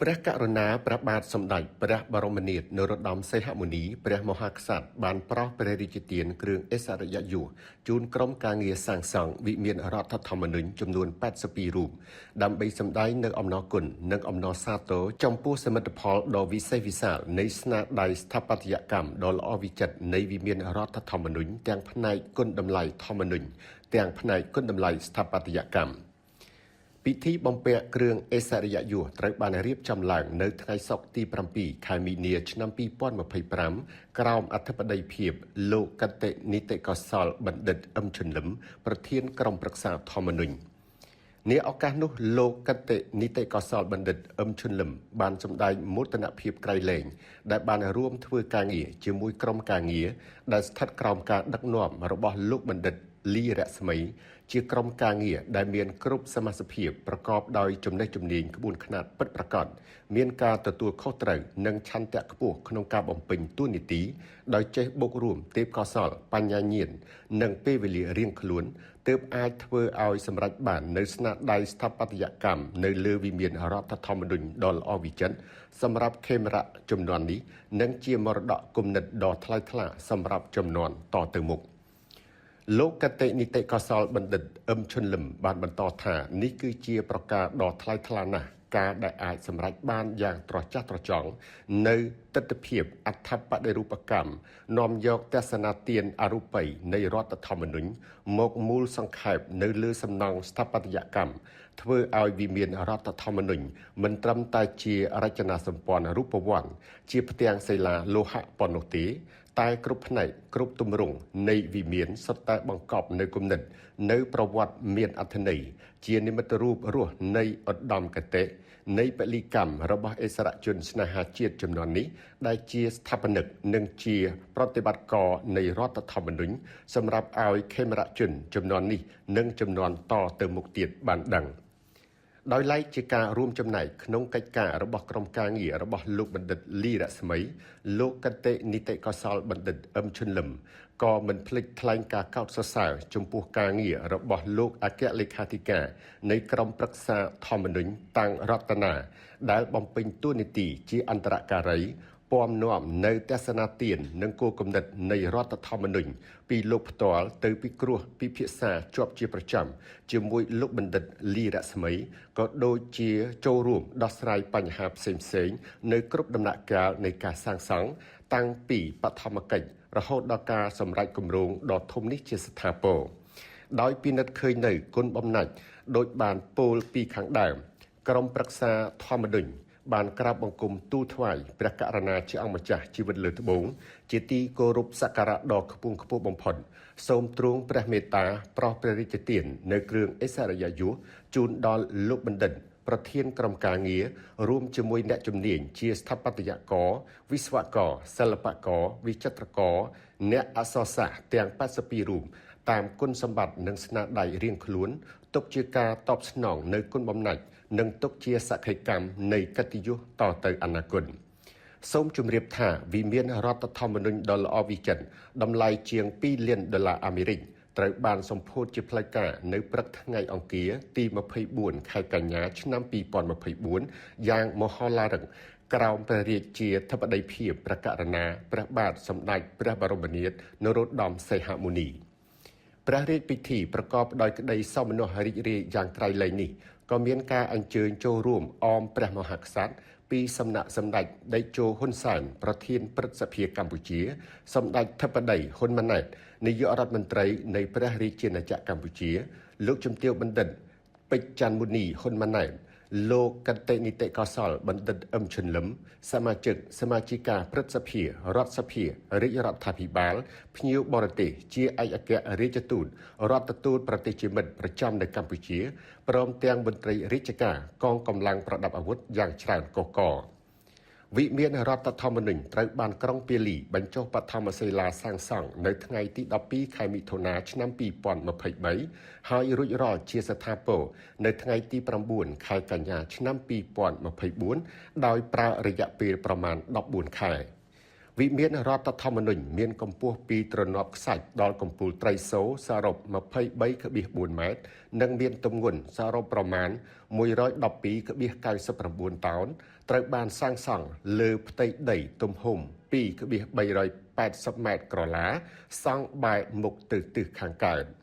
ព្រះករុណាព្រះបាទសម្ដេចព្រះបរមនាថនរោត្តមសីហមុនីព្រះមហាក្សត្របានប្រោសព្រះរាជទានគ្រឿងឥស្សរិយយសជូនក្រុមការងារសាងសង់វិមានរដ្ឋធម្មនុញ្ញចំនួន82រូបដើម្បីសម្ដែងនូវអំណរគុណនិងអំណរសាទរចំពោះសមិទ្ធផលដ៏វិសេសវិសាលនៃស្នាដៃស្ថាបត្យកម្មដ៏ល្អវិចិត្រនៃវិមានរដ្ឋធម្មនុញ្ញទាំងផ្នែកគុណតម្លៃធម្មនុញ្ញទាំងផ្នែកគុណតម្លៃស្ថាបត្យកម្មពិធីបំពាក់គ្រឿងឥស្សរិយយសត្រូវបានរៀបចំឡើងនៅថ្ងៃសុក្រទី7ខែមីនាឆ្នាំ2025ក្រោមអធិបតីភាពលោកកតេនីតិកោសលបណ្ឌិតអឹមឈុនលឹមប្រធានក្រុមប្រឹក្សាធម្មនុញ្ញនាឱកាសនោះលោកកតេនីតិកោសលបណ្ឌិតអឹមឈុនលឹមបានសម្ដែងមោទនភាពក្រៃលែងដែលបានរួមធ្វើការងារជាមួយក្រុមការងារដែលស្ថិតក្រោមការដឹកនាំរបស់លោកបណ្ឌិតលីរស្មីជាក្រុមការងារដែលមានគ្រប់សមាសភាពប្រកបដោយចំណេះជំនាញក្បួនខ្នាតពិតប្រាកដមានការទទួលខុសត្រូវនិងឆន្ទៈខ្ពស់ក្នុងការបំពេញតួនាទីដោយចេះបូករួមទេពកោសល្យបញ្ញាញាណនិងពេលវេលារៀងខ្លួនទើបអាចធ្វើឲ្យសម្រេចបាននៅស្នាដៃស្ថាបត្យកម្មនៅលើវិមានរដ្ឋធម្មនុញ្ញដ៏ល្អវិចិត្រសម្រាប់ខេមរៈជំនាន់នេះនិងជាមរតកគំនិតដ៏ថ្លៃថ្លាសម្រាប់ជំនាន់តទៅមុខលោកកតេនីតិកោសលបណ្ឌិតអឹមឈុនលឹមបានបន្តថានេះគឺជាប្រការដ៏ថ្លៃថ្លាណាស់ការដែលអាចសម្រេចបានយ៉ាងត្រចះត្រចង់នៅទស្សនវិជ្ជាអត្ថបដិរូបកម្មនាំយកទស្សនាទានអរូបីនៃរដ្ឋធម្មនុញ្ញមកមូលសង្ខេបនៅលើសំណង់ស្ថាបត្យកម្មធ្វើឲ្យវិមានរដ្ឋធម្មនុញ្ញមិនត្រឹមតែជារចនាសម្ព័ន្ធរូបវន្តជាផ្ទាំងសិលាលោហៈប៉ុណ្ណោះទេតែគ្រប់ផ្នែកគ្រប់ទម្រង់នៃវិមានសុទ្ធតែបង្កប់នៅគំនិតនៅប្រវត្តិមានអត្ថន័យជានិមិត្តរូបរស់នៃឧត្តមគតិនៃពលិកម្មរបស់ឥស្សរជនស្នេហាជាតិចំនួននេះដែលជាស្ថាបនិកនិងជាប្រតិបត្តិការនៃរដ្ឋធម្មនុញ្ញសម្រាប់ឲ្យខេមរជនចំនួននេះនិងចំនួនតទៅមុខទៀតបានដឹងដោយឡែកជាការរួមចំណែកក្នុងកិច្ចការរបស់ក្រុមការងាររបស់លោកបណ្ឌិតលីរស្មីលោកកតេនីតិកោសលបណ្ឌិតអឹមឈុនលឹមក៏មិនភ្លេចថ្លែងការកោតសរសើរចំពោះការងាររបស់លោកអគ្គលេខាធិការនៃក្រុមប្រឹក្សាធម្មនុញ្ញតាំងរតនាដែលបំពេញតួនាទីជាអន្តរការីពំនាំនៅទស្សនាទាននិងគោលគំនិតនៃរដ្ឋធម្មនុញ្ញពីលោកផ្ទាល់ទៅពិគ្រោះពិភាក្សាជាប់ជាប្រចាំជាមួយលោកបណ្ឌិតលីរស្មីក៏ដូចជាចូលរួមដោះស្រាយបញ្ហាផ្សេងៗនៅគ្រប់ដំណាក់កាលនៃការសាងសង់តាំងពីបឋមកិច្ចរហូតដល់ការសម្រេចគម្រោងដ៏ធំនេះជាស្ថាពរដោយពិនិត្យឃើញនៅគុណបំណាច់ដោយបានពោលពីខាងដើមក្រុមប្រឹក្សាធម្មនុញ្ញបានក្រាបបង្គំទូលថ្វាយព្រះករុណាជាអង្គម្ចាស់ជីវិតលើត្បូងជាទីគោរពសក្ការៈដ៏ខ្ពង់ខ្ពស់បំផុតសូមទ្រង់ព្រះមេត្តាប្រោសព្រះរាជទាននៅគ្រឿងឥស្សរិយយសជូនដល់លោកបណ្ឌិតប្រធានក្រុមការងាររួមជាមួយអ្នកជំនាញជាស្ថាបត្យករវិស្វករសិល្បករវិចិត្រករអ្នកអក្សរសាស្ត្រទាំង82រូបតាមគុណសម្បត្តិនិងស្នាដៃរៀងខ្លួនទុកជាការតបស្នងនៅគុណបំណាច់និងទុកជាសក្ខីកម្មនៃកិត្តិយសតទៅអនាគតសូមជម្រាបថាវិមានរដ្ឋធម្មនុញ្ញដ៏ល្អវិចិត្រតម្លៃជាង$2 លានអាមេរិកត្រូវបានសម្ពោធជាផ្លូវការនៅព្រឹកថ្ងៃអង្គារទី24ខែកញ្ញាឆ្នាំ2024យ៉ាងមហោឡារិកក្រោមព្រះរាជាធិបតីភាពព្រះករុណាព្រះបាទសម្ដេចព្រះបរមនាថនរោត្តមសីហមុនីព្រះរាជពិធីប្រកបដោយក្តីសោមនស្សរីករាយយ៉ាងក្រៃលែងនេះក៏មានការអញ្ជើញចូលរួមអមព្រះមហាក្សត្រពីសំណាក់សម្ដេចតេជោហ៊ុនសែនប្រធានព្រឹទ្ធសភាកម្ពុជាសម្ដេចធិបតីហ៊ុនម៉ាណែតនាយករដ្ឋមន្ត្រីនៃព្រះរាជាណាចក្រកម្ពុជាលោកជំទាវបណ្ឌិតពេជ្រច័ន្ទមុនីហ៊ុនម៉ាណែតលោកកតេនីតិកោសលបណ្ឌិតអឹមឈុនលឹមសមាជិកាព្រឹទ្ធសភារដ្ឋសភារាជរដ្ឋាភិបាលភ្ញៀវបរទេសជាឯកអគ្គរដ្ឋទូតរដ្ឋទូតប្រទេសជាមិត្តប្រចាំនៅកម្ពុជាព្រមទាំងមន្ត្រីរាជការកងកម្លាំងប្រដាប់អាវុធយ៉ាងច្រើនកុះករវិមានរដ្ឋធម្មនុញ្ញត្រូវបានក្រុងពាលីបញ្ចុះបឋមសិលាសាងសង់នៅថ្ងៃទី12ខែមិថុនាឆ្នាំ2023ហើយរួចរាល់ជាស្ថាពរនៅថ្ងៃទី9ខែកញ្ញាឆ្នាំ2024ដោយប្រើរយៈពេលប្រមាណ14ខែ វិមានរដ្ឋធម្មនុញ្ញមានកម្ពស់ពីទ្រនាប់ខ្សាច់ដល់កំពូលត្រីសូសរុប 23.4 ម៉ែត្រ និងមានទម្ងន់សរុបប្រមាណ 112.99 តោន ត្រូវបានសាងសង់លើផ្ទៃដីទំហំ 2.380 ម៉ែត្រក្រឡា សង់បែរមុខទៅទិសខាងកើត។